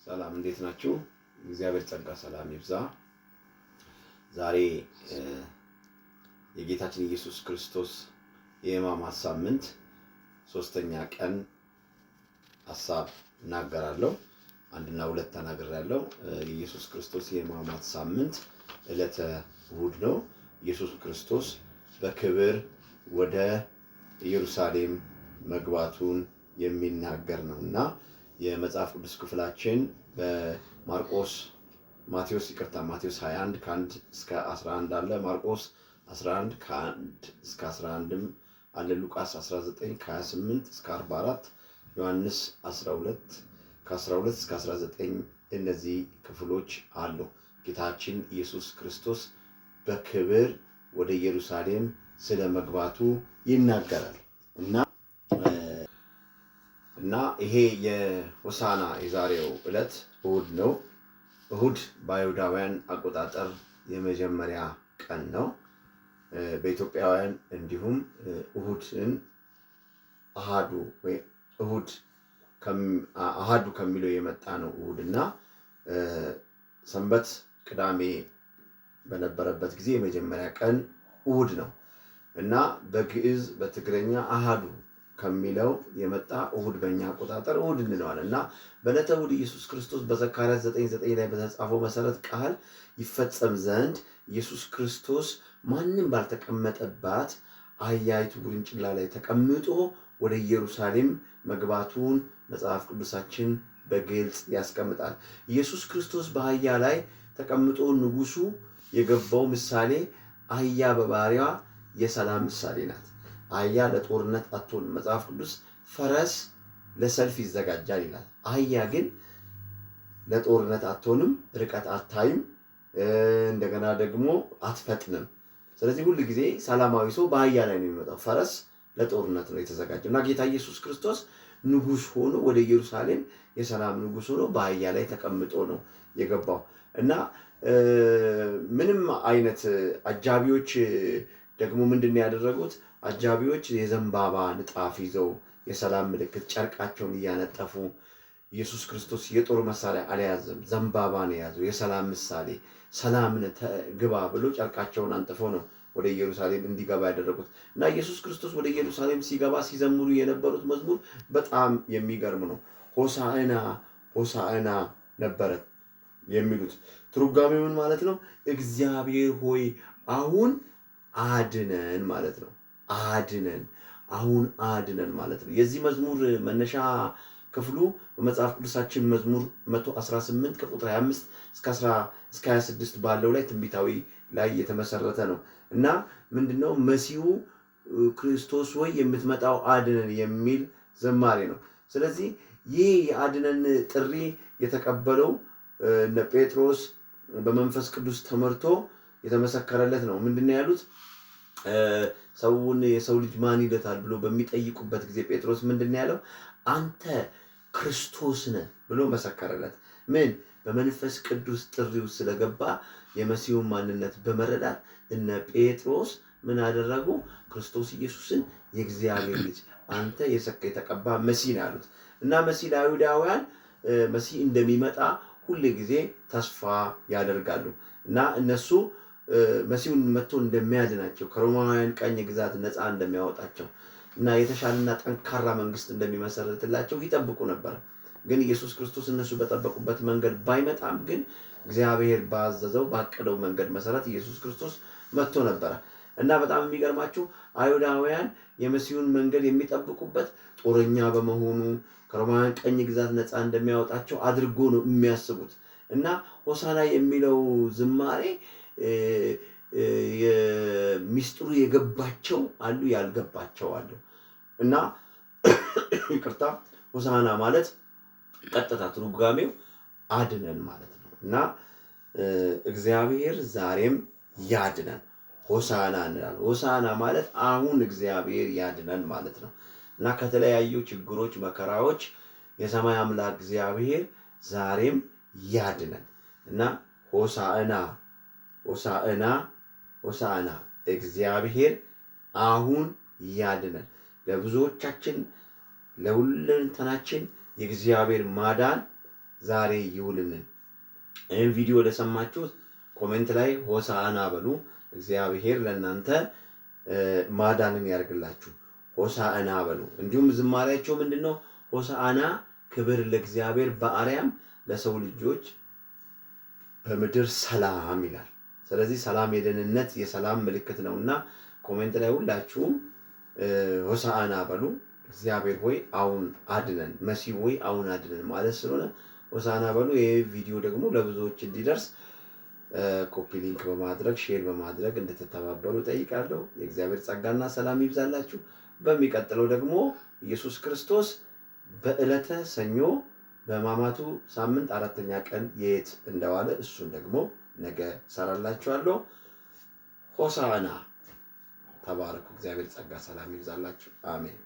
ሰላም እንዴት ናችሁ? እግዚአብሔር ጸጋ ሰላም ይብዛ። ዛሬ የጌታችን ኢየሱስ ክርስቶስ የሕማማት ሳምንት ሶስተኛ ቀን ሐሳብ እናገራለሁ። አንድና ሁለት ተናግሬያለሁ። የኢየሱስ ክርስቶስ የሕማማት ሳምንት ዕለተ እሑድ ነው። ኢየሱስ ክርስቶስ በክብር ወደ ኢየሩሳሌም መግባቱን የሚናገር ነውና የመጽሐፍ ቅዱስ ክፍላችን በማቴዎስ 21 ከ1 እስከ 11 አለ። ማርቆስ 11 ከ1 እስከ 11 አለ። ሉቃስ 19 ከ28 እስከ 44፣ ዮሐንስ 12 ከ12 እስከ 19 እነዚህ ክፍሎች አሉ። ጌታችን ኢየሱስ ክርስቶስ በክብር ወደ ኢየሩሳሌም ስለ መግባቱ ይናገራል እና ይሄ የሆሳዕና የዛሬው ዕለት እሑድ ነው። እሑድ በአይሁዳውያን አቆጣጠር የመጀመሪያ ቀን ነው። በኢትዮጵያውያን እንዲሁም እሑድን አሃዱ ከሚለው የመጣ ነው እሑድና ሰንበት ቅዳሜ በነበረበት ጊዜ የመጀመሪያ ቀን እሑድ ነው እና በግዕዝ በትግረኛ አሃዱ ከሚለው የመጣ እሑድ በእኛ አቆጣጠር እሑድ እንለዋለን እና በዕለተ እሑድ ኢየሱስ ክርስቶስ በዘካርያስ 9:9 ላይ በተጻፈው መሰረት ቃል ይፈጸም ዘንድ ኢየሱስ ክርስቶስ ማንም ባልተቀመጠባት አህያይቱ ውርንጭላ ላይ ተቀምጦ ወደ ኢየሩሳሌም መግባቱን መጽሐፍ ቅዱሳችን በግልጽ ያስቀምጣል። ኢየሱስ ክርስቶስ በአህያ ላይ ተቀምጦ ንጉሱ የገባው ምሳሌ አህያ በባህሪዋ የሰላም ምሳሌ ናት። አህያ ለጦርነት አትሆንም። መጽሐፍ ቅዱስ ፈረስ ለሰልፍ ይዘጋጃል ይላል። አህያ ግን ለጦርነት አትሆንም፣ ርቀት አታይም፣ እንደገና ደግሞ አትፈጥንም። ስለዚህ ሁል ጊዜ ሰላማዊ ሰው በአህያ ላይ ነው የሚመጣው። ፈረስ ለጦርነት ነው የተዘጋጀው እና ጌታ ኢየሱስ ክርስቶስ ንጉስ ሆኖ ወደ ኢየሩሳሌም የሰላም ንጉስ ሆኖ በአህያ ላይ ተቀምጦ ነው የገባው እና ምንም አይነት አጃቢዎች ደግሞ ምንድን ነው ያደረጉት? አጃቢዎች የዘንባባ ንጣፍ ይዘው የሰላም ምልክት ጨርቃቸውን እያነጠፉ፣ ኢየሱስ ክርስቶስ የጦር መሳሪያ አልያዘም፣ ዘንባባ ነው የያዘው፣ የሰላም ምሳሌ፣ ሰላምን ግባ ብሎ ጨርቃቸውን አንጥፈው ነው ወደ ኢየሩሳሌም እንዲገባ ያደረጉት እና ኢየሱስ ክርስቶስ ወደ ኢየሩሳሌም ሲገባ ሲዘምሩ የነበሩት መዝሙር በጣም የሚገርም ነው። ሆሳዕና ሆሳዕና ነበረ የሚሉት። ትርጓሜው ምን ማለት ነው? እግዚአብሔር ሆይ አሁን አድነን ማለት ነው። አድነን፣ አሁን አድነን ማለት ነው። የዚህ መዝሙር መነሻ ክፍሉ በመጽሐፍ ቅዱሳችን መዝሙር 118 ከቁጥር 25 እስከ 26 ባለው ላይ ትንቢታዊ ላይ የተመሰረተ ነው እና ምንድነው? መሲሁ ክርስቶስ ወይ የምትመጣው አድነን የሚል ዝማሬ ነው። ስለዚህ ይህ የአድነን ጥሪ የተቀበለው እነ ጴጥሮስ በመንፈስ ቅዱስ ተመርቶ የተመሰከረለት ነው። ምንድነው ያሉት? የሰው ልጅ ማን ይለታል ብሎ በሚጠይቁበት ጊዜ ጴጥሮስ ምንድነው ያለው? አንተ ክርስቶስ ነህ ብሎ መሰከረለት። ምን? በመንፈስ ቅዱስ ጥሪው ስለገባ የመሲሁን ማንነት በመረዳት እነ ጴጥሮስ ምን አደረጉ? ክርስቶስ ኢየሱስን የእግዚአብሔር ልጅ አንተ የተቀባ መሲህ ነው ያሉት እና መሲህ ለአይሁዳውያን መሲህ እንደሚመጣ ሁል ጊዜ ተስፋ ያደርጋሉ እና እነሱ መሲሁን መጥቶ እንደሚያድናቸው፣ ከሮማውያን ቀኝ ግዛት ነፃ እንደሚያወጣቸው እና የተሻለና ጠንካራ መንግስት እንደሚመሰረትላቸው ይጠብቁ ነበር። ግን ኢየሱስ ክርስቶስ እነሱ በጠበቁበት መንገድ ባይመጣም ግን እግዚአብሔር ባዘዘው ባቀደው መንገድ መሰረት ኢየሱስ ክርስቶስ መጥቶ ነበረ እና በጣም የሚገርማችሁ አይሁዳውያን የመሲሁን መንገድ የሚጠብቁበት ጦረኛ በመሆኑ ከሮማውያን ቀኝ ግዛት ነፃ እንደሚያወጣቸው አድርጎ ነው የሚያስቡት እና ሆሳዕና የሚለው ዝማሬ ሚስጥሩ የገባቸው አሉ፣ ያልገባቸው አሉ እና ይቅርታ፣ ሆሳዕና ማለት ቀጥታ ትርጓሜው አድነን ማለት ነው እና እግዚአብሔር ዛሬም ያድነን ሆሳዕና እንላለን። ሆሳዕና ማለት አሁን እግዚአብሔር ያድነን ማለት ነው እና ከተለያዩ ችግሮች፣ መከራዎች የሰማይ አምላክ እግዚአብሔር ዛሬም ያድነን እና ሆሳዕና ሆሳዕና ሆሳዕና እግዚአብሔር አሁን ያድነን። ለብዙዎቻችን ለሁለንተናችን የእግዚአብሔር ማዳን ዛሬ ይውልልን። ይህን ቪዲዮ ለሰማችሁት ኮሜንት ላይ ሆሳዕና በሉ። እግዚአብሔር ለእናንተ ማዳንን ያርግላችሁ። ሆሳዕና በሉ። እንዲሁም ዝማሬያቸው ምንድነው? ሆሳዕና ክብር ለእግዚአብሔር በአርያም ለሰው ልጆች በምድር ሰላም ይላል። ስለዚህ ሰላም የደህንነት የሰላም ምልክት ነውና ኮሜንት ላይ ሁላችሁም ሆሳዕና በሉ። እግዚአብሔር ሆይ አሁን አድነን፣ መሲህ ሆይ አሁን አድነን ማለት ስለሆነ ሆሳዕና በሉ። ይህ ቪዲዮ ደግሞ ለብዙዎች እንዲደርስ ኮፒ ሊንክ በማድረግ ሼር በማድረግ እንድትተባበሩ ጠይቃለሁ። የእግዚአብሔር ጸጋና ሰላም ይብዛላችሁ። በሚቀጥለው ደግሞ ኢየሱስ ክርስቶስ በዕለተ ሰኞ በሕማማቱ ሳምንት 4ኛ ቀን የት እንደዋለ እሱን ደግሞ ነገ ሰራላችኋለሁ። ሆሳዕና ተባረኩ። እግዚአብሔር ጸጋ ሰላም ይብዛላችሁ። አሜን።